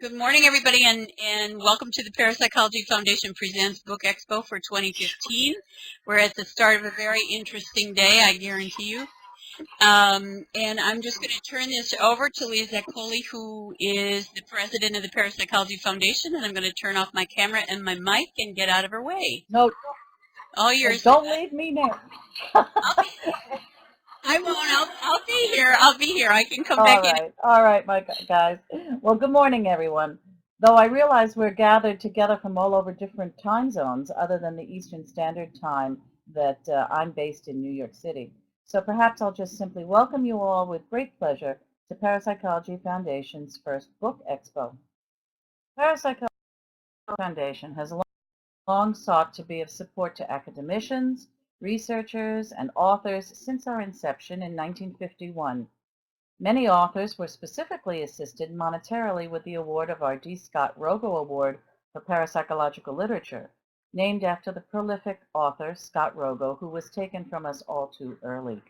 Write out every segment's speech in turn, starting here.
Good morning, everybody, and welcome to the Parapsychology Foundation Presents Book Expo for 2015. We're at the start of a very interesting day, I guarantee you. And I'm just going to turn this over to Lisa Coley, who is the president of the Parapsychology Foundation, and I'm going to turn off my camera and my mic and get out of her way. No, All yours. don't leave me now. I won't. I'll be here. I'll be here. I can come back in. All right, my guys. Well, good morning, everyone. Though I realize we're gathered together from all over different time zones other than the Eastern Standard Time that I'm based in New York City. So perhaps I'll just simply welcome you all with great pleasure to Parapsychology Foundation's first Book Expo. Parapsychology Foundation has long sought to be of support to academicians, researchers, and authors since our inception in 1951. Many authors were specifically assisted monetarily with the award of our D. Scott Rogo Award for Parapsychological Literature, named after the prolific author Scott Rogo, who was taken from us all too early.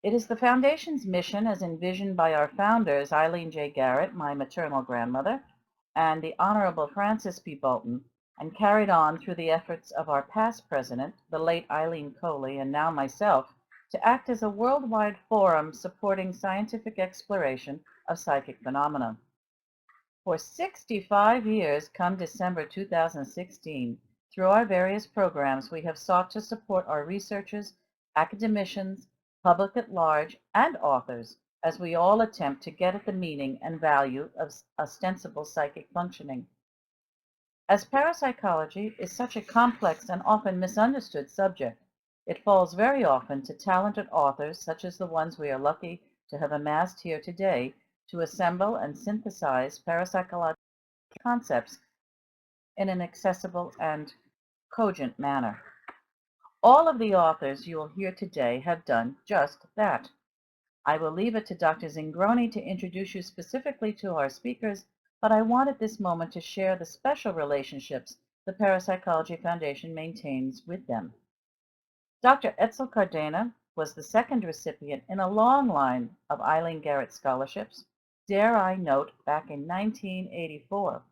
It is the Foundation's mission, as envisioned by our founders, Eileen J. Garrett, my maternal grandmother, and the Honorable Francis P. Bolton, and carried on through the efforts of our past president, the late Eileen Coley, and now myself, to act as a worldwide forum supporting scientific exploration of psychic phenomena. For 65 years, come December 2016, through our various programs, we have sought to support our researchers, academicians, public at large, and authors as we all attempt to get at the meaning and value of ostensible psychic functioning. As parapsychology is such a complex and often misunderstood subject, it falls very often to talented authors such as the ones we are lucky to have amassed here today to assemble and synthesize parapsychological concepts in an accessible and cogent manner. All of the authors you will hear today have done just that. I will leave it to Dr. Zingroni to introduce you specifically to our speakers, but I want at this moment to share the special relationships the Parapsychology Foundation maintains with them. Dr. Etzel Cardena was the second recipient in a long line of Eileen Garrett scholarships, dare I note, back in 1984.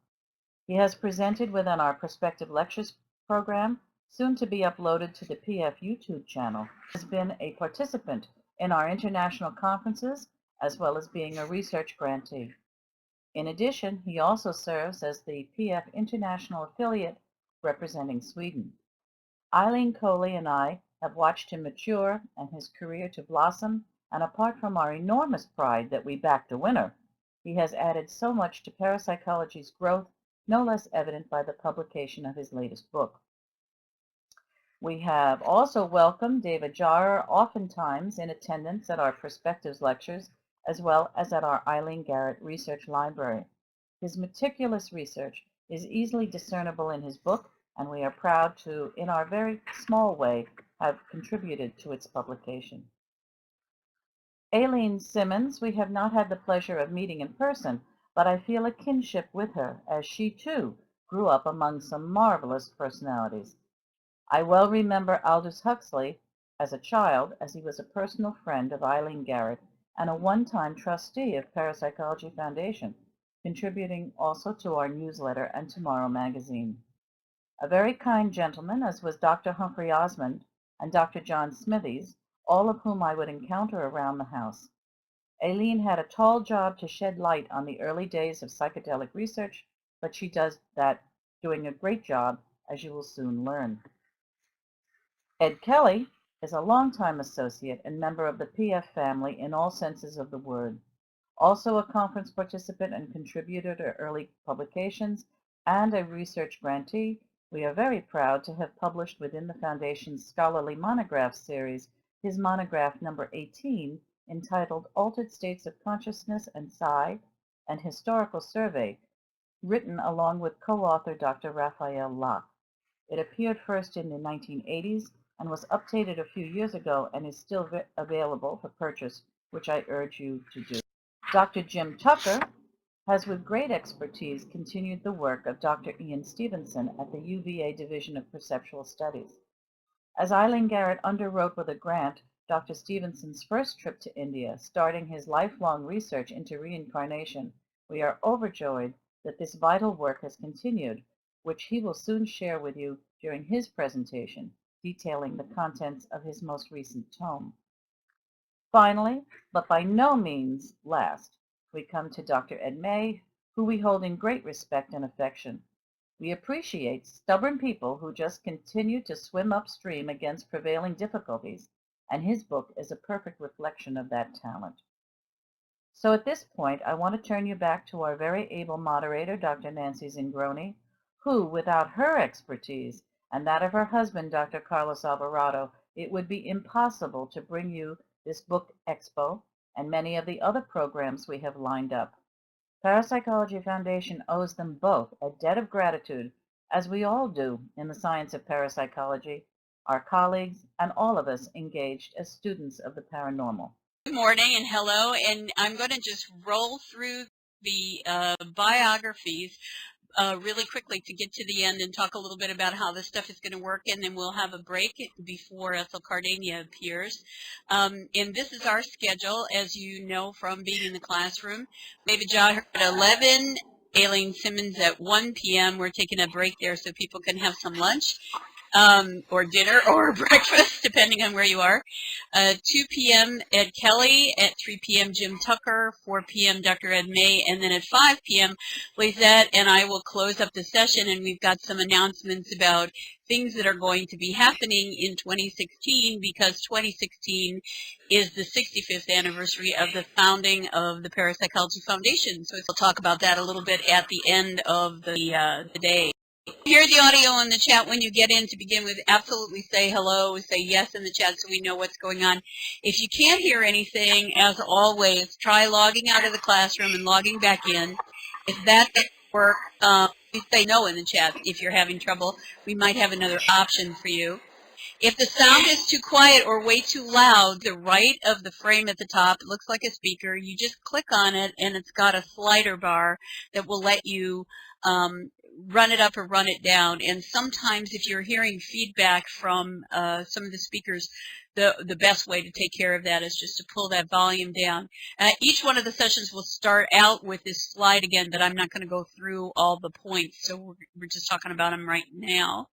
He has presented within our Prospective Lectures program, soon to be uploaded to the PF YouTube channel, has been a participant in our international conferences, as well as being a research grantee. In addition, he also serves as the PF International Affiliate representing Sweden. Eileen Coley and I have watched him mature and his career to blossom, and apart from our enormous pride that we backed a winner, he has added so much to parapsychology's growth, no less evident by the publication of his latest book. We have also welcomed David Jarrer, oftentimes in attendance at our Perspectives lectures, as well as at our Eileen Garrett Research Library. His meticulous research is easily discernible in his book, and we are proud to, in our very small way, have contributed to its publication. Aileen Simmons, we have not had the pleasure of meeting in person, but I feel a kinship with her, as she too grew up among some marvelous personalities. I well remember Aldous Huxley as a child, as he was a personal friend of Eileen Garrett and a one-time trustee of Parapsychology Foundation, contributing also to our newsletter and Tomorrow magazine. A very kind gentleman, as was Dr. Humphrey Osmond and Dr. John Smithies, all of whom I would encounter around the house. Aileen had a tall job to shed light on the early days of psychedelic research, but she does that doing a great job, as you will soon learn. Ed Kelly is a longtime associate and member of the PF family in all senses of the word. Also a conference participant and contributor to early publications and a research grantee, we are very proud to have published within the Foundation's Scholarly Monograph series his monograph number 18, entitled Altered States of Consciousness and Psi, an Historical Survey, written along with co-author Dr. Raphael Locke. It appeared first in the 1980s and was updated a few years ago and is still available for purchase, which I urge you to do. Dr. Jim Tucker has with great expertise continued the work of Dr. Ian Stevenson at the UVA Division of Perceptual Studies. As Eileen Garrett underwrote with a grant Dr. Stevenson's first trip to India, starting his lifelong research into reincarnation, we are overjoyed that this vital work has continued, which he will soon share with you during his presentation, detailing the contents of his most recent tome. Finally, but by no means last, we come to Dr. Ed May, who we hold in great respect and affection. We appreciate stubborn people who just continue to swim upstream against prevailing difficulties, and his book is a perfect reflection of that talent. So at this point, I want to turn you back to our very able moderator, Dr. Nancy Zingroni, who, without her expertise and that of her husband, Dr. Carlos Alvarado, it would be impossible to bring you this book expo and many of the other programs we have lined up. Parapsychology Foundation owes them both a debt of gratitude, as we all do in the science of parapsychology, our colleagues, and all of us engaged as students of the paranormal. Good morning and hello, and I'm going to just roll through the biographies really quickly to get to the end and talk a little bit about how this stuff is going to work, and then we'll have a break before Ethel Cardania appears. And this is our schedule, as you know from being in the classroom. David Jahar at 11, Aileen Simmons at 1 p.m. We're taking a break there so people can have some lunch. Or dinner or breakfast, depending on where you are. 2 p.m. Ed Kelly, at 3 p.m. Jim Tucker, 4 p.m. Dr. Ed May, and then at 5 p.m. Lizette and I will close up the session, and we've got some announcements about things that are going to be happening in 2016, because 2016 is the 65th anniversary of the founding of the Parapsychology Foundation. So we'll talk about that a little bit at the end of the day. Hear the audio in the chat when you get in. To begin with, absolutely say hello, say yes in the chat so we know what's going on. If you can't hear anything, as always, try logging out of the classroom and logging back in. If that doesn't work, please say no in the chat if you're having trouble. We might have another option for you. If the sound is too quiet or way too loud, the right of the frame at the top, it looks like a speaker, you just click on it and it's got a slider bar that will let you run it up or run it down. And sometimes if you're hearing feedback from some of the speakers, the best way to take care of that is just to pull that volume down. Each one of the sessions will start out with this slide again, but I'm not going to go through all the points, so we're just talking about them right now.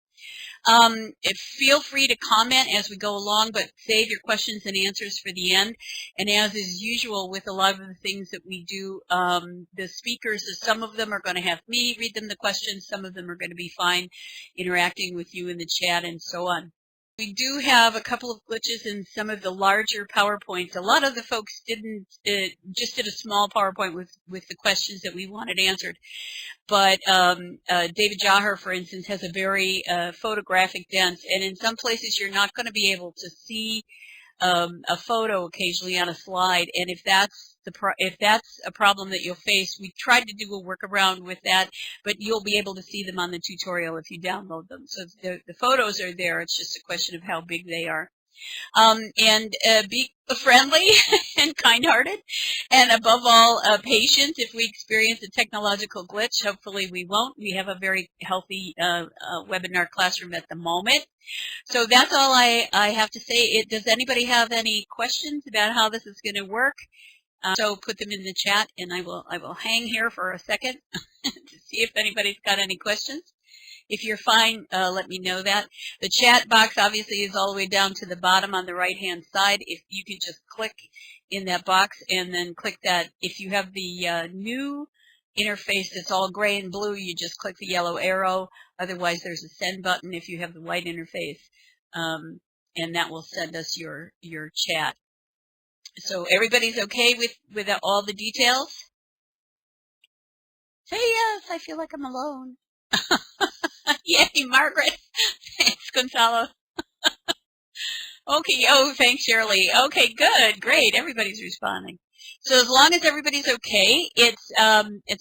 Feel free to comment as we go along, but save your questions and answers for the end. And as is usual with a lot of the things that we do, the speakers, some of them are going to have me read them the questions, some of them are going to be fine interacting with you in the chat and so on. We do have a couple of glitches in some of the larger PowerPoints. A lot of the folks didn't, just did a small PowerPoint with the questions that we wanted answered. But David Jahar, for instance, has a very photographic dense, and in some places you're not going to be able to see a photo occasionally on a slide. And if that's a problem that you'll face, we tried to do a workaround with that, but you'll be able to see them on the tutorial if you download them. So the photos are there. It's just a question of how big they are. And be friendly and kind-hearted, and above all, patient. If we experience a technological glitch, hopefully we won't. We have a very healthy webinar classroom at the moment. So that's all I have to say. Does anybody have any questions about how this is going to work? So put them in the chat, and I will hang here for a second to see if anybody's got any questions. If you're fine, let me know that. The chat box obviously is all the way down to the bottom on the right-hand side. If you can just click in that box and then click that. If you have the new interface that's all gray and blue, you just click the yellow arrow. Otherwise, there's a send button if you have the white interface, and that will send us your chat. So everybody's okay with all the details? Say yes, I feel like I'm alone. Yay, Margaret. Thanks, Gonzalo. Okay, oh, thanks, Shirley. Okay, good, great. Everybody's responding. So as long as everybody's okay, it's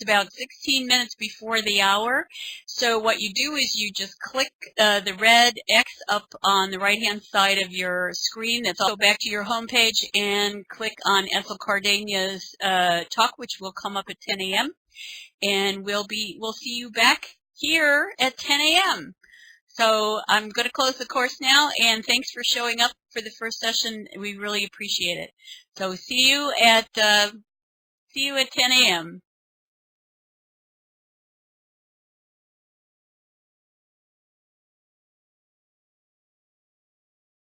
about 16 minutes before the hour. So what you do is you just click the red X up on the right-hand side of your screen. That's also back to your home page, and click on Ethel Cardania's talk, which will come up at 10 a.m. And we'll see you back here at 10 a.m. So I'm going to close the course now, and thanks for showing up for the first session. We really appreciate it. So see you at 10 a.m.